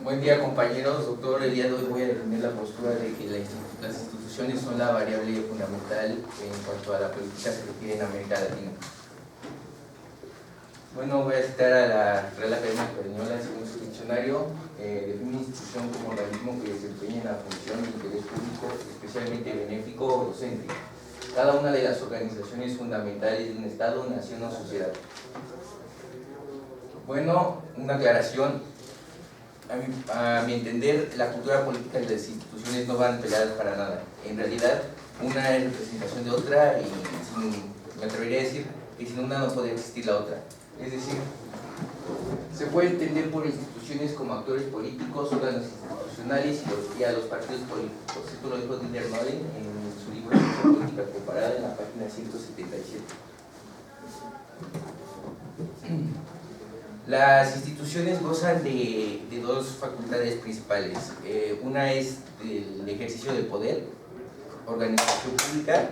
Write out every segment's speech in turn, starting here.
Buen día, compañeros. Doctor, el día de hoy voy a defender la postura de que las instituciones son la variable fundamental en cuanto a la política se refiere en América Latina. Bueno, voy a citar a la Real Academia Española, según su diccionario, define una institución como organismo que desempeña la función de interés público, especialmente benéfico o docente. Cada una de las organizaciones fundamentales de un Estado, nación o sociedad. Bueno, una aclaración. A mi entender, la cultura política y las instituciones no van peleadas para nada. En realidad, una es representación de otra y me atrevería a decir que sin una no podría existir la otra. Es decir, se puede entender por instituciones como actores políticos, órganos institucionales y a los partidos políticos. Esto lo dijo Didier Nolen en su libro Política Comparada en la página 177. Las instituciones gozan de dos facultades principales. Una es el ejercicio del poder, organización pública,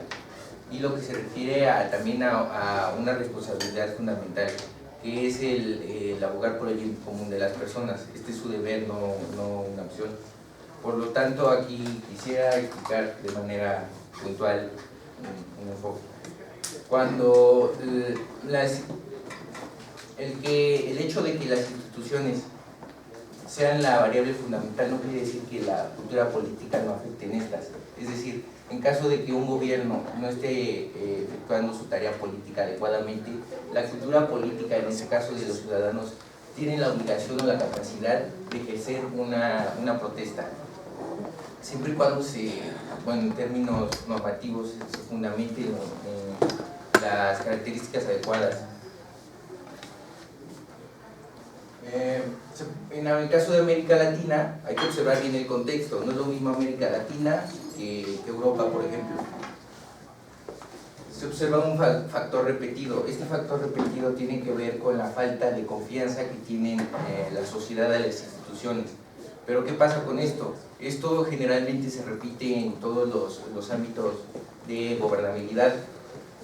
y lo que se refiere también a una responsabilidad fundamental, que es el abogar por el bien común de las personas. Este es su deber, no una opción. Por lo tanto, aquí quisiera explicar de manera puntual un enfoque. Cuando el hecho de que las instituciones sean la variable fundamental no quiere decir que la cultura política no afecte en estas. Es decir, en caso de que un gobierno no esté efectuando su tarea política adecuadamente, la cultura política, en este caso de los ciudadanos, tiene la obligación o la capacidad de ejercer una protesta, siempre y cuando en términos normativos se fundamenten las características adecuadas. En el caso de América Latina hay que observar bien el contexto. No es lo mismo América Latina que Europa, por ejemplo. Se observa un factor repetido. Este factor repetido tiene que ver con la falta de confianza que tienen la sociedad a las instituciones. Pero ¿qué pasa con esto? Esto generalmente se repite en todos los ámbitos de gobernabilidad.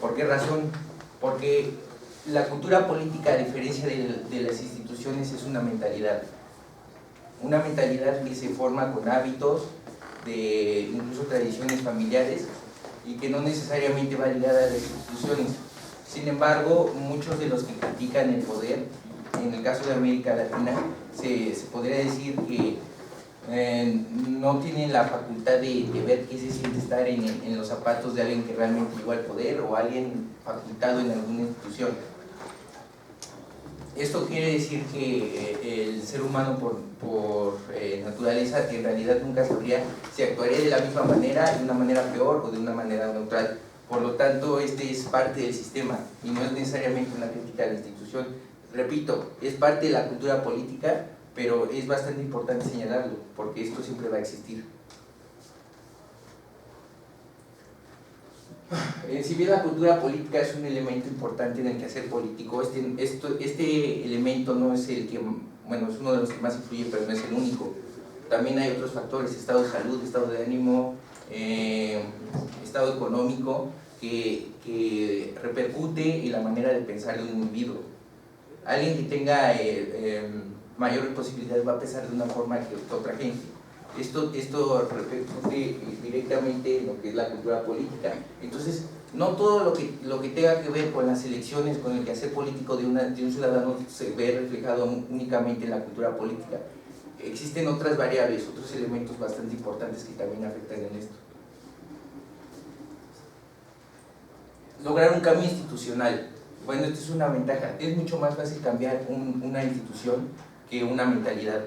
¿Por qué razón? Porque la cultura política, a diferencia de las instituciones, es una mentalidad. Una mentalidad que se forma con hábitos, de incluso tradiciones familiares, y que no necesariamente va ligada a las instituciones. Sin embargo, muchos de los que critican el poder, en el caso de América Latina, se podría decir que no tienen la facultad de ver qué se siente estar en los zapatos de alguien que realmente llegó al poder o alguien facultado en alguna institución. Esto quiere decir que el ser humano por naturaleza en realidad nunca sabría si actuaría de la misma manera, de una manera peor o de una manera neutral. Por lo tanto, este es parte del sistema y no es necesariamente una crítica a la institución. Repito, es parte de la cultura política, pero es bastante importante señalarlo, porque esto siempre va a existir. Si bien la cultura política es un elemento importante en el quehacer político, este elemento no es el que, bueno, es uno de los que más influye, pero no es el único. También hay otros factores: estado de salud, estado de ánimo, estado económico, que repercute en la manera de pensar de un individuo. Alguien que tenga mayores posibilidades va a pensar de una forma que otra gente. Esto repercute directamente en lo que es la cultura política. Entonces, no todo lo que tenga que ver con las elecciones, con el quehacer político de un ciudadano se ve reflejado únicamente en la cultura política. Existen otras variables, otros elementos bastante importantes que también afectan en esto. Lograr un cambio institucional. Bueno, esto es una ventaja. Es mucho más fácil cambiar una institución que una mentalidad.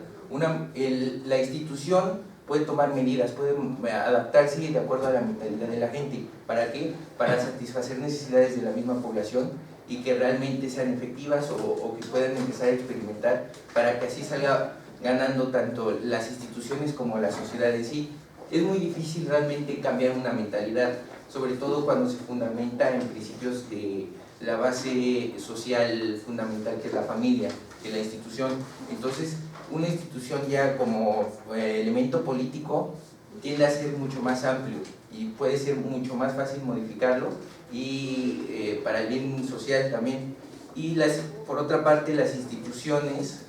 La institución puede tomar medidas, puede adaptarse de acuerdo a la mentalidad de la gente. ¿Para qué? Para satisfacer necesidades de la misma población y que realmente sean efectivas o que puedan empezar a experimentar, para que así salga ganando tanto las instituciones como la sociedad en sí. Es muy difícil realmente cambiar una mentalidad, sobre todo cuando se fundamenta en principios de la base social fundamental, que es la familia, que es la institución. Entonces, una institución ya como elemento político tiende a ser mucho más amplio y puede ser mucho más fácil modificarlo, y para el bien social también. Y por otra parte, las instituciones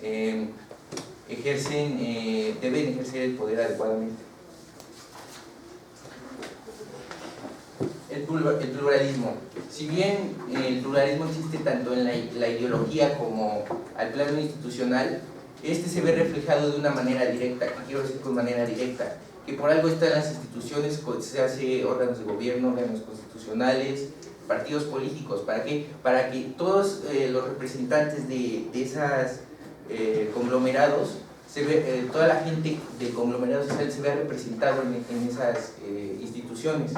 deben ejercer el poder adecuadamente. El pluralismo. Si bien el pluralismo existe tanto en la ideología como al plano institucional, este se ve reflejado de una manera directa. ¿Qué quiero decir con manera directa? Que por algo están las instituciones, se hace órganos de gobierno, órganos constitucionales, partidos políticos. ¿Para qué? Para que todos los representantes de esos conglomerados, toda la gente del conglomerado social se ve representado en esas instituciones.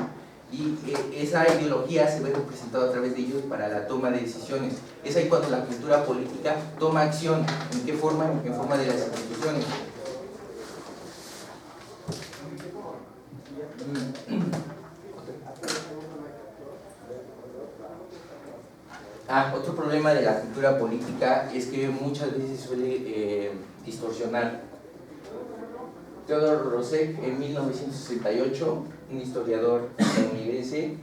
Y esa ideología se ve representada a través de ellos para la toma de decisiones. Es ahí cuando la cultura política toma acción. ¿En qué forma? En forma de las instituciones. Otro problema de la cultura política es que muchas veces suele distorsionar. Theodore Roosevelt, en 1968, un historiador estadounidense,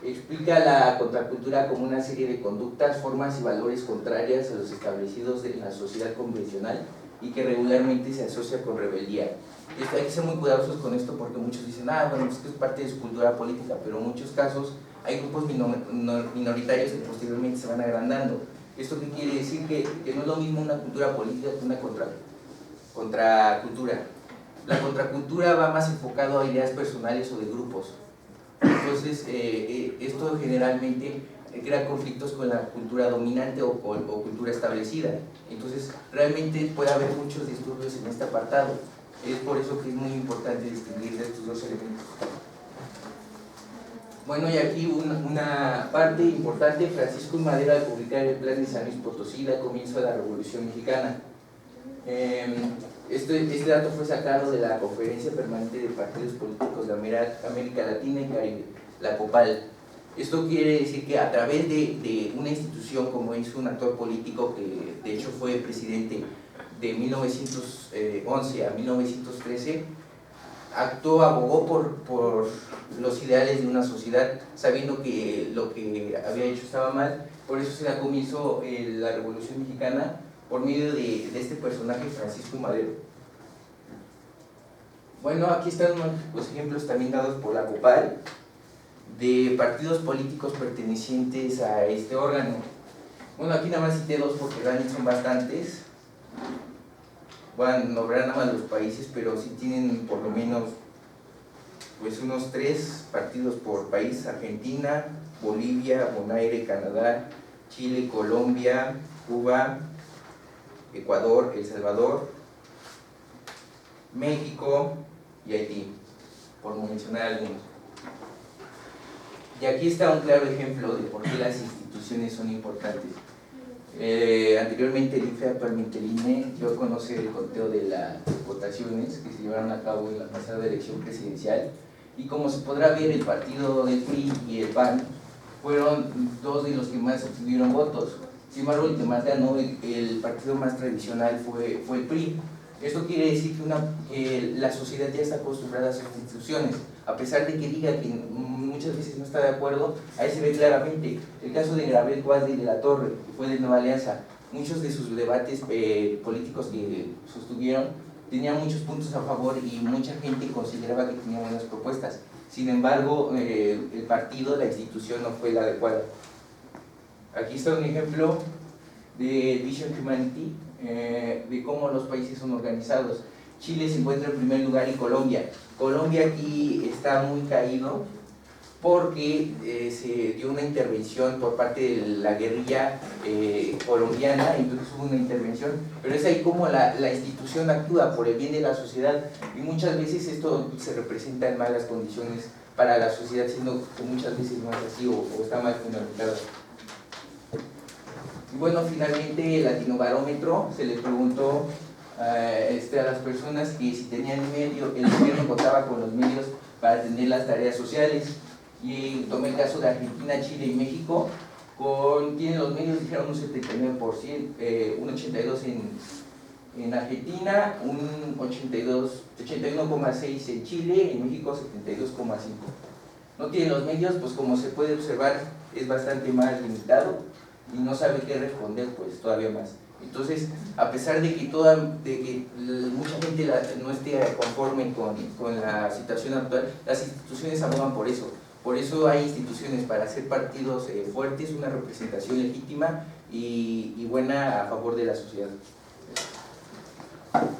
explica la contracultura como una serie de conductas, formas y valores contrarias a los establecidos en la sociedad convencional y que regularmente se asocia con rebeldía. Hay que ser muy cuidadosos con esto porque muchos dicen, bueno, es que es parte de su cultura política, pero en muchos casos hay grupos minoritarios que posteriormente se van agrandando. ¿Esto qué quiere decir? Que no es lo mismo una cultura política que una contracultura. La contracultura va más enfocado a ideas personales o de grupos. Entonces, esto generalmente crea conflictos con la cultura dominante o cultura establecida. Entonces, realmente puede haber muchos disturbios en este apartado. Es por eso que es muy importante distinguir de estos dos elementos. Bueno, y aquí una parte importante: Francisco I. Madero, al publicar el Plan de San Luis Potosí, al comienzo de la Revolución Mexicana. Este dato fue sacado de la Conferencia Permanente de Partidos Políticos de América Latina y Caribe, la COPAL. Esto quiere decir que a través de una institución como es un actor político, que de hecho fue presidente de 1911 a 1913, abogó por los ideales de una sociedad, sabiendo que lo que había hecho estaba mal. Por eso se da comienzo la Revolución Mexicana por medio de este personaje, Francisco I. Madero. Bueno, aquí están los ejemplos también dados por la COPAL de partidos políticos pertenecientes a este órgano. Bueno, aquí nada más cité dos porque realmente son bastantes. Bueno, nombrar nada más los países, pero sí tienen por lo menos pues unos 3 partidos por país: Argentina, Bolivia, Bonaire, Canadá, Chile, Colombia, Cuba, Ecuador, El Salvador, México y Haití, por mencionar algunos. Y aquí está un claro ejemplo de por qué las instituciones son importantes. Anteriormente el IFE, actualmente el INE, dio a conocer el conteo de las votaciones que se llevaron a cabo en la pasada elección presidencial, y como se podrá ver, el partido del PRI y el PAN fueron dos de los que más obtuvieron votos. Sin embargo, el que más ganó, el partido más tradicional, fue el PRI. Esto quiere decir que la sociedad ya está acostumbrada a sus instituciones, a pesar de que diga que muchas veces no está de acuerdo. Ahí se ve claramente el caso de Gabriel Guasde de la Torre, que fue de Nueva Alianza. Muchos de sus debates políticos que sostuvieron tenían muchos puntos a favor y mucha gente consideraba que tenía buenas propuestas. Sin embargo, el partido, la institución, no fue la adecuada. Aquí está un ejemplo de Vision Humanity, de cómo los países son organizados. Chile se encuentra en primer lugar y Colombia. Colombia aquí está muy caído porque se dio una intervención por parte de la guerrilla colombiana, entonces hubo una intervención, pero es ahí como la institución actúa por el bien de la sociedad, y muchas veces esto se representa en malas condiciones para la sociedad, siendo que muchas veces no es así o está mal fundamentado. Y bueno, finalmente el Latinobarómetro se les preguntó a las personas que si tenían el gobierno contaba con los medios para atender las tareas sociales, y tomé el caso de Argentina, Chile y México. Tienen los medios, dijeron un 79%, un 82% en Argentina, un 81,6% en Chile, en México 72,5%. No tienen los medios, pues como se puede observar es bastante más limitado y no sabe qué responder, pues todavía más. Entonces, a pesar de que, mucha gente no esté conforme con la situación actual, las instituciones abogan por eso. Por eso hay instituciones para hacer partidos fuertes, una representación legítima y buena a favor de la sociedad.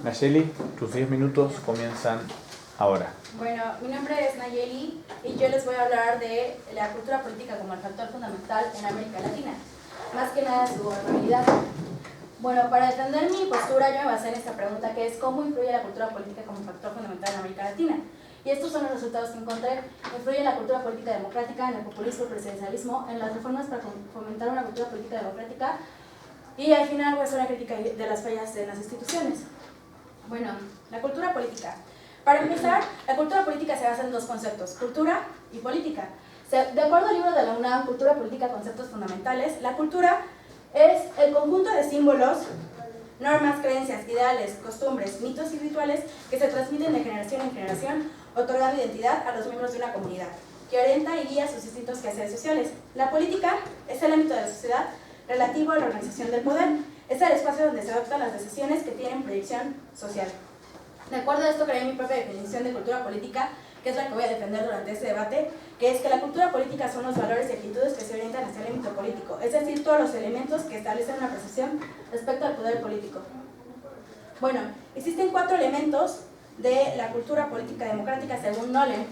Nayeli, tus 10 minutos comienzan ahora. Bueno, mi nombre es Nayeli y yo les voy a hablar de la cultura política como el factor fundamental en América Latina, más que nada su gobernabilidad. Bueno, para defender mi postura yo me basé en esta pregunta, que es ¿cómo influye la cultura política como factor fundamental en América Latina? Y estos son los resultados que encontré. Influye en la cultura política democrática, en el populismo, el presidencialismo, en las reformas para fomentar una cultura política democrática y al final voy a hacer una crítica de las fallas en las instituciones. Bueno, la cultura política. Para empezar, la cultura política se basa en dos conceptos, cultura y política. De acuerdo al libro de la UNAM, Cultura Política, Conceptos Fundamentales, la cultura es el conjunto de símbolos, normas, creencias, ideales, costumbres, mitos y rituales que se transmiten de generación en generación, otorgando identidad a los miembros de una comunidad, que orienta y guía sus distintos quehaceres sociales. La política es el ámbito de la sociedad relativo a la organización del poder. Es el espacio donde se adoptan las decisiones que tienen proyección social. De acuerdo a esto, creé mi propia definición de cultura política, que es la que voy a defender durante este debate, que es que la cultura política son los valores y actitudes que se orientan hacia el ámbito político, es decir, todos los elementos que establecen una percepción respecto al poder político. Bueno, existen 4 elementos de la cultura política democrática según Nolen,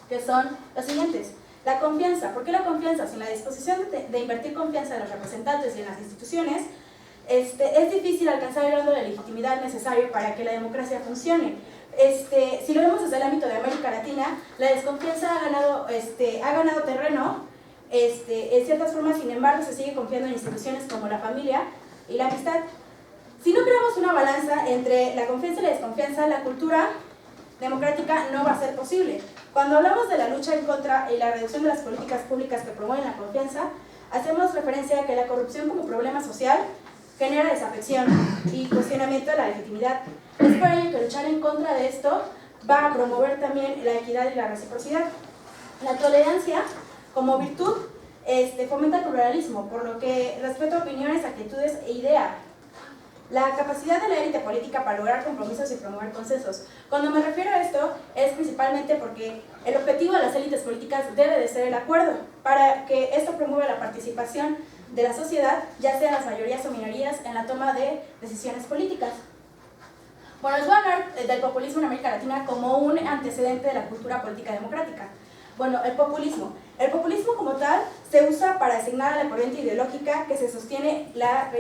que son los siguientes. La confianza. ¿Por qué la confianza? Sin la disposición de invertir confianza en los representantes y en las instituciones, es difícil alcanzar el grado de legitimidad necesario para que la democracia funcione. Si lo vemos desde el ámbito de América Latina, la desconfianza ha ganado terreno, en ciertas formas, sin embargo, se sigue confiando en instituciones como la familia y la amistad. Si no creamos una balanza entre la confianza y la desconfianza, la cultura democrática no va a ser posible. Cuando hablamos de la lucha en contra y la reducción de las políticas públicas que promueven la confianza, hacemos referencia a que la corrupción como problema social genera desafección y cuestionamiento de la legitimidad. Es por ello que luchar en contra de esto va a promover también la equidad y la reciprocidad. La tolerancia, como virtud, fomenta el pluralismo, por lo que respeta opiniones, actitudes e ideas. La capacidad de la élite política para lograr compromisos y promover consensos. Cuando me refiero a esto, es principalmente porque el objetivo de las élites políticas debe de ser el acuerdo, para que esto promueva la participación de la sociedad, ya sean las mayorías o minorías, en la toma de decisiones políticas. Bueno, les voy a hablar del populismo en América Latina como un antecedente de la cultura política democrática. Bueno, el populismo. El populismo como tal se usa para asignar a la corriente ideológica que se sostiene la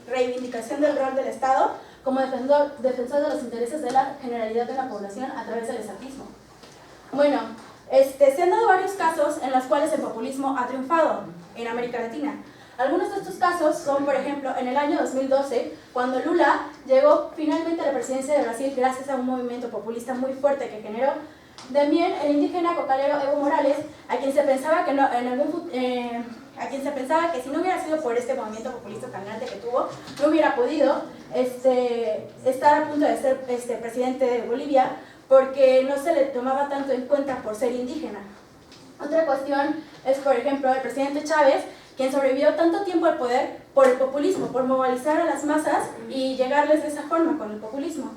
reivindicación del rol del Estado como defensor de los intereses de la generalidad de la población a través del estatismo. Bueno, se han dado varios casos en los cuales el populismo ha triunfado en América Latina. Algunos de estos casos son, por ejemplo, en el año 2012, cuando Lula llegó finalmente a la presidencia de Brasil gracias a un movimiento populista muy fuerte que generó también el indígena cocalero Evo Morales, a quien se pensaba que si no hubiera sido por este movimiento populista tan grande que tuvo, no hubiera podido estar a punto de ser presidente de Bolivia, porque no se le tomaba tanto en cuenta por ser indígena. Otra cuestión es, por ejemplo, el presidente Chávez, quien sobrevivió tanto tiempo al poder por el populismo, por movilizar a las masas y llegarles de esa forma con el populismo.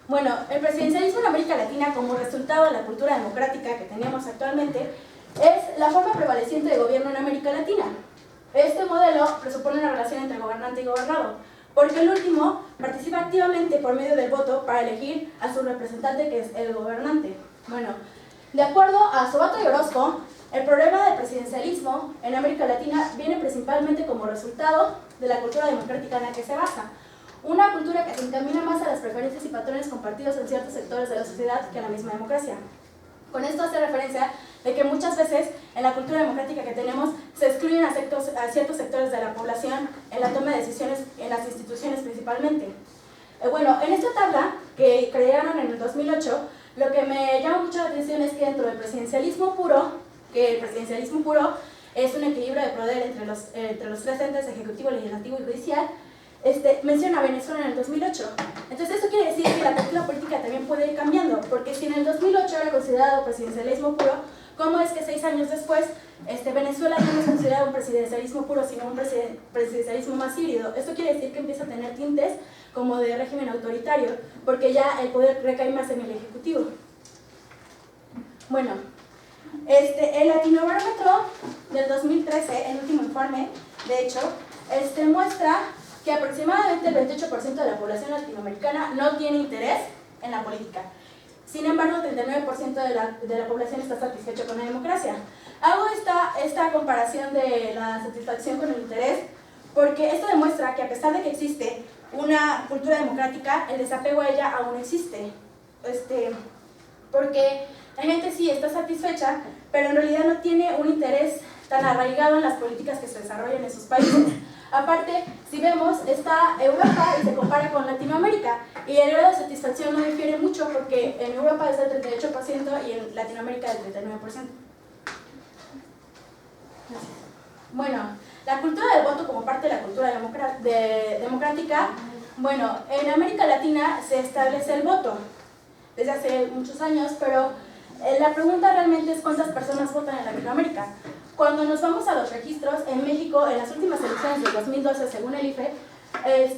Bueno, el presidencialismo en América Latina, como resultado de la cultura democrática que tenemos actualmente, es la forma prevaleciente de gobierno en América Latina. Este modelo presupone una relación entre gobernante y gobernado, porque el último participa activamente por medio del voto para elegir a su representante, que es el gobernante. Bueno, de acuerdo a Sobato y Orozco, el problema del presidencialismo en América Latina viene principalmente como resultado de la cultura democrática en la que se basa. Una cultura que se encamina más a las preferencias y patrones compartidos en ciertos sectores de la sociedad que a la misma democracia. Con esto hace referencia de que muchas veces en la cultura democrática que tenemos se excluyen a ciertos sectores de la población en la toma de decisiones en las instituciones principalmente. Bueno, en esta tabla que crearon en el 2008, lo que me llama mucho la atención es que dentro del presidencialismo puro, que el presidencialismo puro es un equilibrio de poder entre los tres entes, ejecutivo, legislativo y judicial, menciona a Venezuela en el 2008. Entonces eso quiere decir que la cultura política también puede ir cambiando, porque si en el 2008 era considerado presidencialismo puro, cómo es que 6 años después Venezuela ya no es considerado un presidencialismo puro, sino un presidencialismo más híbrido. Esto quiere decir que empieza a tener tintes como de régimen autoritario, porque ya el poder recae más en el ejecutivo. Bueno, el Latinobarómetro del 2013, el último informe, de hecho, muestra que aproximadamente el 28% de la población latinoamericana no tiene interés en la política. Sin embargo, el 39% de la población está satisfecho con la democracia. Hago esta comparación de la satisfacción con el interés porque esto demuestra que a pesar de que existe una cultura democrática, el desapego a ella aún existe. Porque la gente sí está satisfecha, pero en realidad no tiene un interés tan arraigado en las políticas que se desarrollan en sus países. Aparte, si vemos, está Europa y se compara con Latinoamérica, y el grado de satisfacción no difiere mucho porque en Europa es del 38% y en Latinoamérica del 39%. Bueno, la cultura del voto como parte de la cultura democrática, bueno, en América Latina se establece el voto desde hace muchos años, pero la pregunta realmente es cuántas personas votan en Latinoamérica. Cuando nos vamos a los registros, en México, en las últimas elecciones del 2012, según el IFE,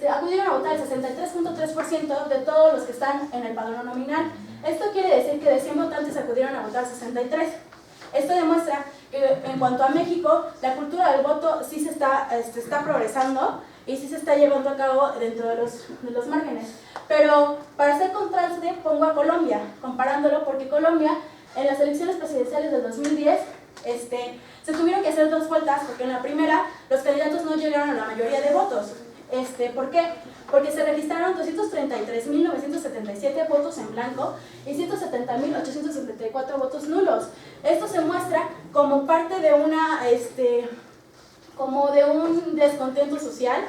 acudieron a votar el 63.3% de todos los que están en el padrón nominal. Esto quiere decir que de 100 votantes acudieron a votar 63. Esto demuestra que en cuanto a México, la cultura del voto sí se está progresando y sí se está llevando a cabo dentro de los márgenes. Pero para hacer contraste pongo a Colombia, comparándolo porque Colombia en las elecciones presidenciales del 2010 se tuvieron que hacer 2 vueltas porque en la primera los candidatos no llegaron a la mayoría de votos. ¿Por qué? Porque se registraron 233.977 votos en blanco y 170.874 votos nulos. Esto se muestra como parte de un descontento social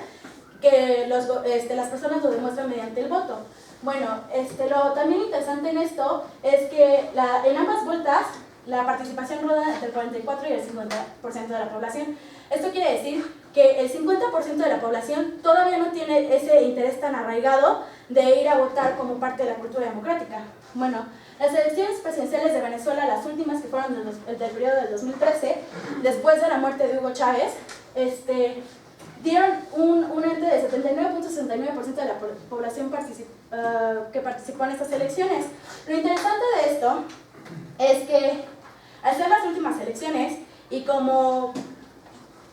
que las personas lo demuestran mediante el voto. Bueno, lo también interesante en esto es que en ambas vueltas la participación roda entre el 44 y el 50% de la población. Esto quiere decir que el 50% de la población todavía no tiene ese interés tan arraigado de ir a votar como parte de la cultura democrática. Bueno, las elecciones presidenciales de Venezuela, las últimas que fueron del periodo del 2013, después de la muerte de Hugo Chávez, dieron un ente de 79.69% de la población que participó en estas elecciones. Lo interesante de esto es que al ser las últimas elecciones y como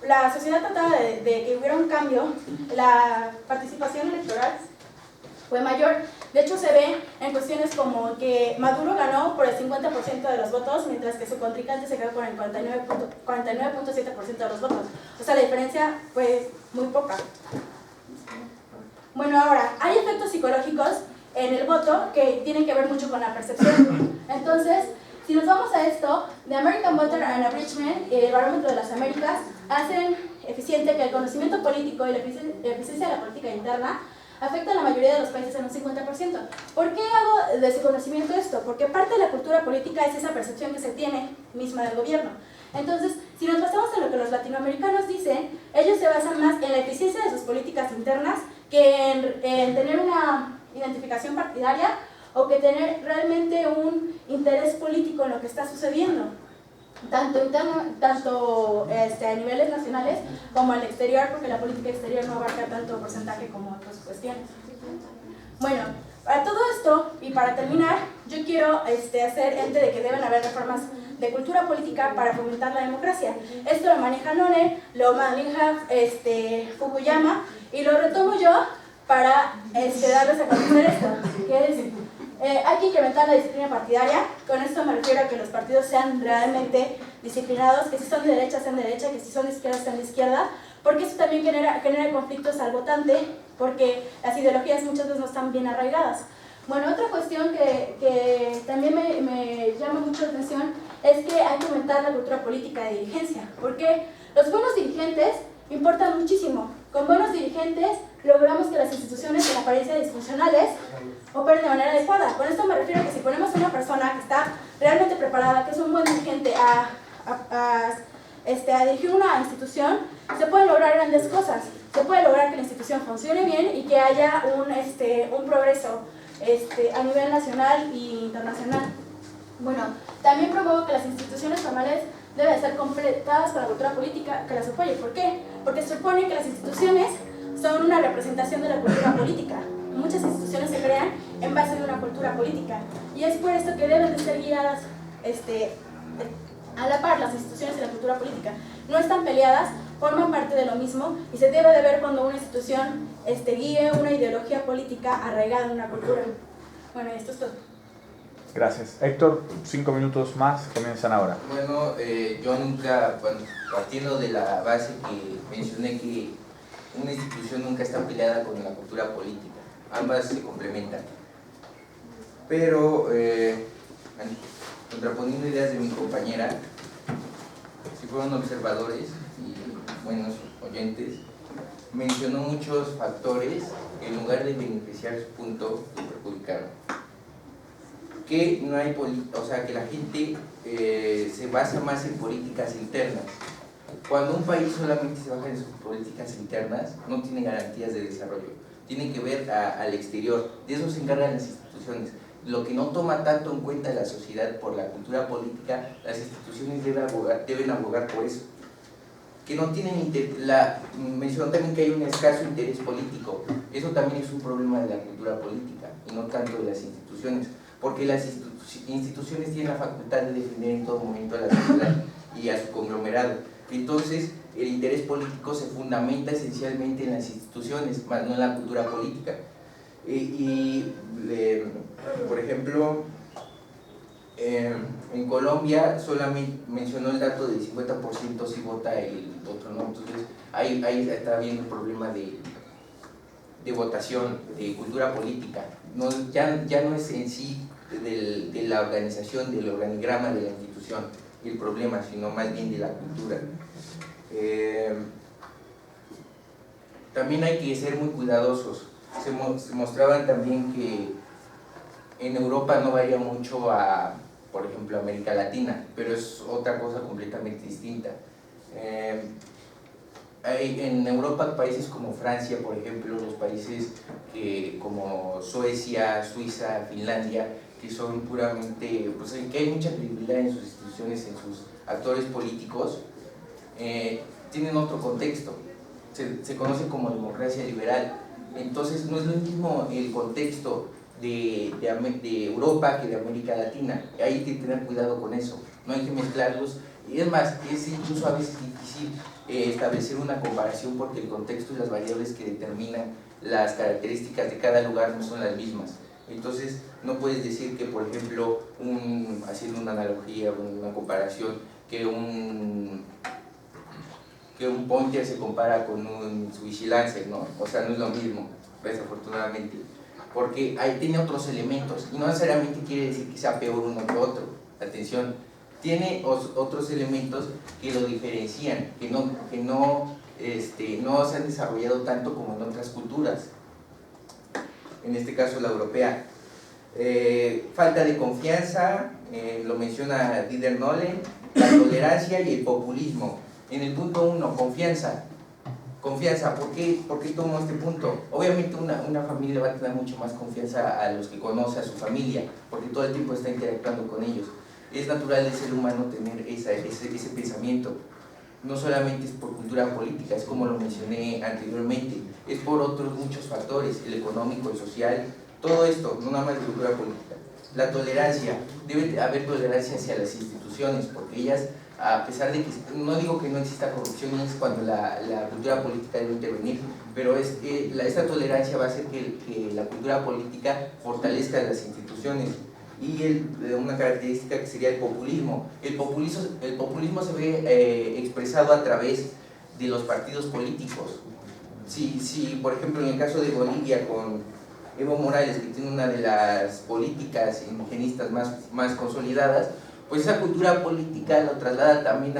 la sociedad trataba de que hubiera un cambio, la participación electoral fue mayor. De hecho, se ve en cuestiones como que Maduro ganó por el 50% de los votos, mientras que su contrincante se quedó con el 49.7% de los votos. O sea, la diferencia fue muy poca. Bueno, ahora, hay efectos psicológicos en el voto que tienen que ver mucho con la percepción. Entonces, si nos vamos a esto, The American Voter and Abridgment y el Barómetro de las Américas hacen eficiente que el conocimiento político y la eficiencia de la política interna afecta a la mayoría de los países en un 50%. ¿Por qué hago de ese conocimiento esto? Porque parte de la cultura política es esa percepción que se tiene misma del gobierno. Entonces, si nos basamos en lo que los latinoamericanos dicen, ellos se basan más en la eficiencia de sus políticas internas que en tener una identificación partidaria o que tener realmente un interés político en lo que está sucediendo, tanto a niveles nacionales como al exterior, porque la política exterior no abarca tanto porcentaje como otras cuestiones. Bueno, para todo esto y para terminar, yo quiero hacer ente de que deben haber reformas de cultura política para fomentar la democracia. Esto lo maneja None, lo maneja Fukuyama y lo retomo yo para darles a conocer esto, que es hay que incrementar la disciplina partidaria. Con esto me refiero a que los partidos sean realmente disciplinados, que si son de derecha sean de derecha, que si son de izquierda sean de izquierda, porque eso también genera conflictos al votante, porque las ideologías muchas veces no están bien arraigadas. Bueno, otra cuestión que también me llama mucho la atención es que hay que aumentar la cultura política de dirigencia, porque los buenos dirigentes importan muchísimo. Con buenos dirigentes logramos que las instituciones en apariencia disfuncionales operen de manera adecuada. Con esto me refiero a que si ponemos a una persona que está realmente preparada, que es un buen dirigente a dirigir una institución, se pueden lograr grandes cosas. Se puede lograr que la institución funcione bien y que haya un progreso a nivel nacional e internacional. Bueno, también promuevo que las instituciones formales deben ser completadas con la cultura política que las apoye. ¿Por qué? Porque se supone que las instituciones son una representación de la cultura política. Muchas instituciones se crean en base a una cultura política y es por esto que deben de ser guiadas a la par. Las instituciones y la cultura política no están peleadas, forman parte de lo mismo y se debe de ver cuando una institución guíe una ideología política arraigada en una cultura. Bueno, esto es todo. Gracias. Héctor, 5 minutos más, comienzan ahora. Bueno, yo nunca, bueno, partiendo de la base que mencioné que una institución nunca está peleada con la cultura política, ambas se complementan. Pero, contraponiendo ideas de mi compañera, si fueron observadores y buenos oyentes, mencionó muchos factores que en lugar de beneficiar su punto, lo perjudicaron. Que no hay, o sea, que la gente se basa más en políticas internas. Cuando un país solamente se basa en sus políticas internas, no tiene garantías de desarrollo. Tiene que ver al exterior. De eso se encargan las instituciones. Lo que no toma tanto en cuenta la sociedad por la cultura política, las instituciones deben abogar por eso. Que no tienen mencionó también que hay un escaso interés político. Eso también es un problema de la cultura política y no tanto de las instituciones, porque las instituciones tienen la facultad de defender en todo momento a la sociedad y a su conglomerado. Entonces, el interés político se fundamenta esencialmente en las instituciones, más no en la cultura política. Por ejemplo, en Colombia solamente mencionó el dato del 50% si vota el otro, ¿no? Entonces ahí está habiendo un problema de votación, de cultura política. Ya no es en sí de la organización, del organigrama de la institución el problema, sino más bien de la cultura. También hay que ser muy cuidadosos. Se mostraban también que en Europa no varía mucho a, por ejemplo, América Latina, pero es otra cosa completamente distinta. Hay en Europa países como Francia, por ejemplo, los países como Suecia, Suiza, Finlandia, que son puramente, pues que hay mucha credibilidad en sus instituciones, en sus actores políticos, tienen otro contexto. Se conoce como democracia liberal. Entonces no es lo mismo el contexto de Europa que de América Latina. Hay que tener cuidado con eso, no hay que mezclarlos. Y es más, es incluso a veces difícil establecer una comparación porque el contexto y las variables que determinan las características de cada lugar no son las mismas. Entonces no puedes decir que, por ejemplo, haciendo una analogía o una comparación, que un Pointer se compara con un Swiss Lancer, ¿no? O sea, no es lo mismo, desafortunadamente, porque ahí tiene otros elementos y no necesariamente quiere decir que sea peor uno que otro. Atención, tiene otros elementos que lo diferencian, que no se han desarrollado tanto como en otras culturas, en este caso la europea. Falta de confianza, lo menciona Dieter Nolen, la tolerancia y el populismo. En el punto 1, confianza. Confianza, ¿por qué tomo este punto? Obviamente una familia va a tener mucho más confianza a los que conoce, a su familia, porque todo el tiempo está interactuando con ellos. Es natural del ser humano tener ese pensamiento. No solamente es por cultura política, es como lo mencioné anteriormente, es por otros muchos factores, el económico, el social, todo esto, no nada más de cultura política. La tolerancia, debe haber tolerancia hacia las instituciones, porque ellas, a pesar de que, no digo que no exista corrupción, es cuando la cultura política debe intervenir, pero esta tolerancia va a hacer que la cultura política fortalezca las instituciones. Y una característica que sería el populismo. El populismo se ve expresado a través de los partidos políticos. Si por ejemplo en el caso de Bolivia con Evo Morales, que tiene una de las políticas indigenistas más consolidadas, pues esa cultura política lo traslada también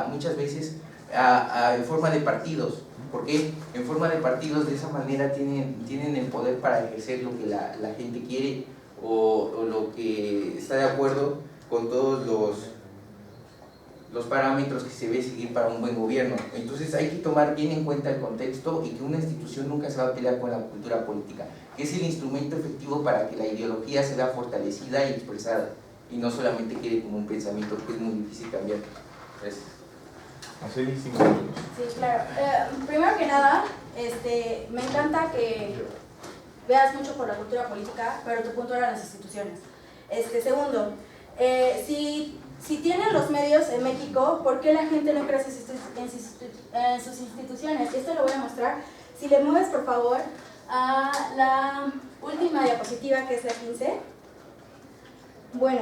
muchas veces en forma de partidos. Porque en forma de partidos, de esa manera tienen el poder para ejercer lo que la gente quiere o lo que está de acuerdo con todos los parámetros que se debe seguir para un buen gobierno. Entonces hay que tomar bien en cuenta el contexto y que una institución nunca se va a pelear con la cultura política, que es el instrumento efectivo para que la ideología se vea fortalecida y expresada. y no solamente quede como un pensamiento que es muy difícil cambiar. Gracias. Hace 5 minutos. Sí, claro. Primero que nada, me encanta que veas mucho por la cultura política, pero tu punto era las instituciones. Segundo, si tienen los medios en México, ¿por qué la gente no cree en sus instituciones? Esto lo voy a mostrar. Si le mueves, por favor, a la última diapositiva, que es la 15. Bueno,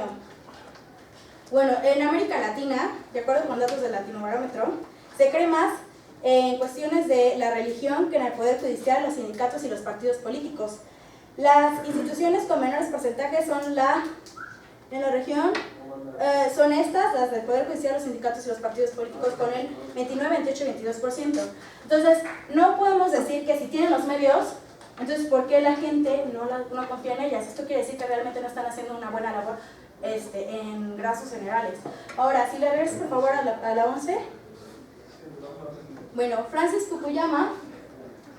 en América Latina, de acuerdo con datos del Latinobarómetro, se cree más en cuestiones de la religión que en el poder judicial, los sindicatos y los partidos políticos. Las instituciones con menores porcentajes son en la región, son estas, las del poder judicial, los sindicatos y los partidos políticos, con el 29, 28 y 22%. Entonces, no podemos decir que si tienen los medios, entonces ¿por qué la gente no confía en ellas? Esto quiere decir que realmente no están haciendo una buena labor en rasgos generales. Ahora, si le regresas por favor a la 11. Bueno, Francis Fukuyama,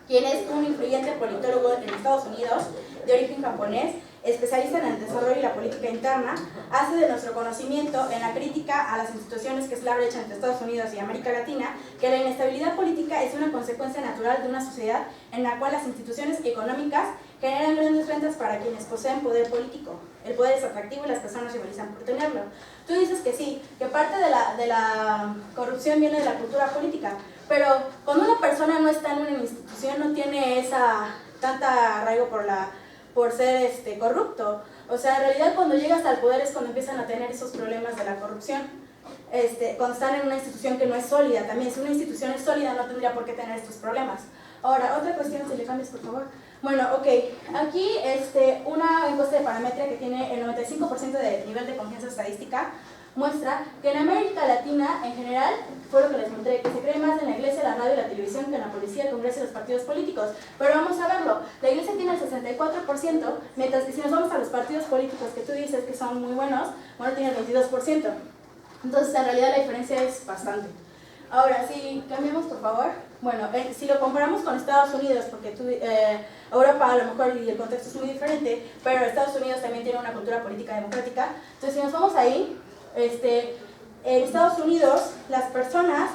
quien es un influyente politólogo en Estados Unidos, de origen japonés, especialista en el desarrollo y la política interna, hace de nuestro conocimiento en la crítica a las instituciones, que es la brecha entre Estados Unidos y América Latina, que la inestabilidad política es una consecuencia natural de una sociedad en la cual las instituciones económicas generan grandes rentas para quienes poseen poder político. El poder es atractivo y las personas rivalizan por tenerlo. Tú dices que sí, que parte de la corrupción viene de la cultura política, pero cuando una persona no está en una institución, no tiene tanta arraigo por ser corrupto. O sea, en realidad cuando llegas al poder es cuando empiezan a tener esos problemas de la corrupción. Cuando están en una institución que no es sólida también. Si una institución es sólida no tendría por qué tener estos problemas. Ahora, otra cuestión, si le cambias por favor. Bueno, ok, aquí una encuesta de Parametría que tiene el 95% de nivel de confianza estadística muestra que en América Latina en general, fue lo que les mostré, que se cree más en la iglesia, la radio y la televisión que en la policía, el Congreso y los partidos políticos. Pero vamos a verlo, la iglesia tiene el 64%, mientras que si nos vamos a los partidos políticos que tú dices que son muy buenos, bueno, tiene el 22%. Entonces en realidad la diferencia es bastante. Ahora, si cambiamos por favor, bueno, si lo comparamos con Estados Unidos, porque Europa a lo mejor y el contexto es muy diferente, pero Estados Unidos también tiene una cultura política democrática. Entonces si nos vamos ahí, en Estados Unidos las personas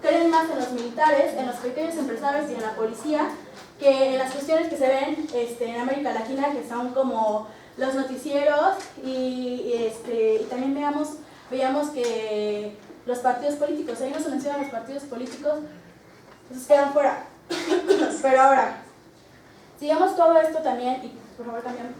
creen más en los militares, en los pequeños empresarios y en la policía que en las cuestiones que se ven en América Latina, que son como los noticieros y también veamos que los partidos políticos, ahí no se mencionan los partidos políticos, esos quedan fuera. Pero ahora, si vemos todo esto también, y por favor cambiamos.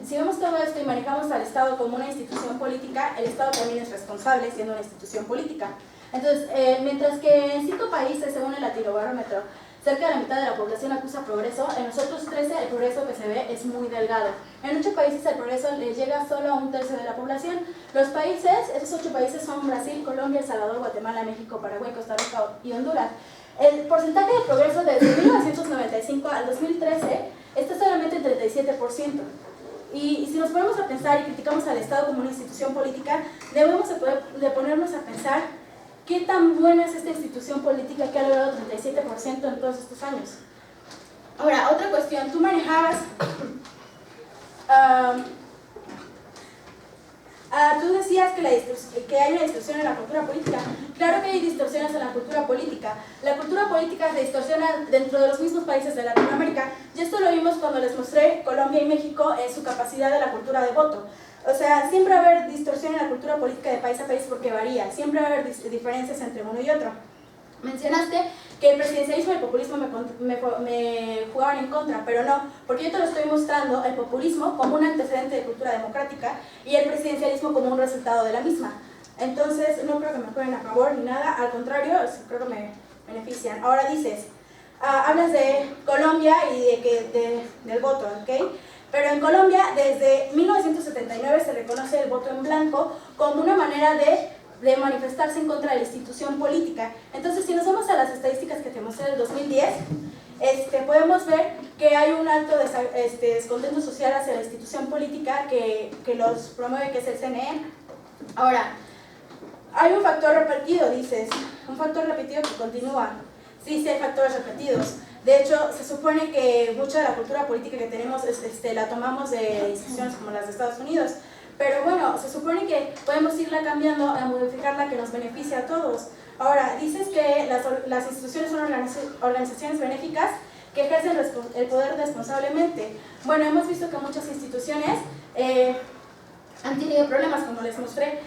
Si vemos todo esto y manejamos al Estado como una institución política, el Estado también es responsable siendo una institución política. Entonces, mientras que en 5 países, según el Latinobarómetro, cerca de la mitad de la población acusa progreso, en los otros 13 el progreso que se ve es muy delgado. En 8 países el progreso le llega solo a 1/3 de la población. Los países, esos 8 países son Brasil, Colombia, El Salvador, Guatemala, México, Paraguay, Costa Rica y Honduras. El porcentaje de progreso desde 1995 al 2013 está solamente en 37%. Y si nos ponemos a pensar y criticamos al Estado como una institución política, debemos de ponernos a pensar qué tan buena es esta institución política que ha logrado 37% en todos estos años. Ahora, otra cuestión, tú manejabas, tú decías que hay una distorsión en la cultura política. Claro que hay distorsiones en la cultura política. La cultura política se distorsiona dentro de los mismos países de Latinoamérica. Y esto lo vimos cuando les mostré Colombia y México en su capacidad de la cultura de voto. O sea, siempre va a haber distorsión en la cultura política de país a país porque varía. Siempre va a haber diferencias entre uno y otro. Mencionaste que el presidencialismo y el populismo me jugaban en contra, pero no, porque yo te lo estoy mostrando el populismo como un antecedente de cultura democrática y el presidencialismo como un resultado de la misma. Entonces, no creo que me jueguen a favor ni nada, al contrario, creo que me benefician. Ahora dices, hablas de Colombia y del voto, ¿ok? Pero en Colombia, desde 1979 se reconoce el voto en blanco como una manera de manifestarse en contra de la institución política. Entonces, si nos vamos a las estadísticas que te mostré del 2010, podemos ver que hay un alto descontento social hacia la institución política que los promueve, que es el CNE. Ahora, hay un factor repetido, dices, un factor repetido que continúa. Sí, hay factores repetidos. De hecho, se supone que mucha de la cultura política que tenemos la tomamos de instituciones como las de Estados Unidos. Pero bueno, se supone que podemos irla cambiando, a modificarla que nos beneficie a todos. Ahora, dices que las instituciones son organizaciones benéficas que ejercen el poder responsablemente. Bueno, hemos visto que muchas instituciones han tenido problemas, como les mostré.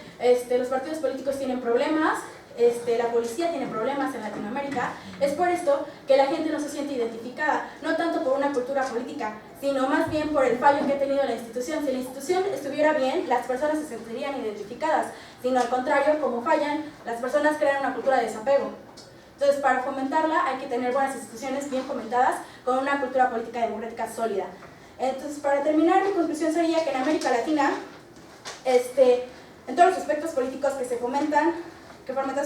Los partidos políticos tienen problemas, la policía tiene problemas en Latinoamérica. Es por esto que la gente no se siente identificada, no tanto por una cultura política, sino más bien por el fallo que ha tenido la institución. Si la institución estuviera bien, las personas se sentirían identificadas, sino al contrario, como fallan, las personas crean una cultura de desapego. Entonces, para fomentarla hay que tener buenas instituciones bien fomentadas con una cultura política democrática sólida. Entonces, para terminar, mi conclusión sería que en América Latina, en todos los aspectos políticos que fomentan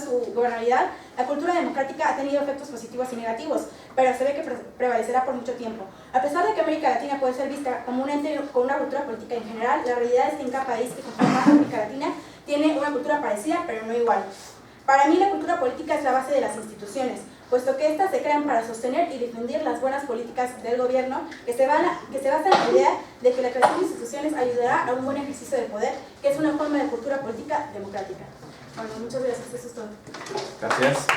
su gobernabilidad, la cultura democrática ha tenido efectos positivos y negativos, pero se ve que prevalecerá por mucho tiempo. A pesar de que América Latina puede ser vista como un ente con una cultura política en general, la realidad es que en cada país que conforma América Latina tiene una cultura parecida, pero no igual. Para mí, la cultura política es la base de las instituciones, puesto que éstas se crean para sostener y difundir las buenas políticas del gobierno que se basan en la idea de que la creación de instituciones ayudará a un buen ejercicio del poder, que es una forma de cultura política democrática. Bueno, muchas gracias, eso es todo. Gracias.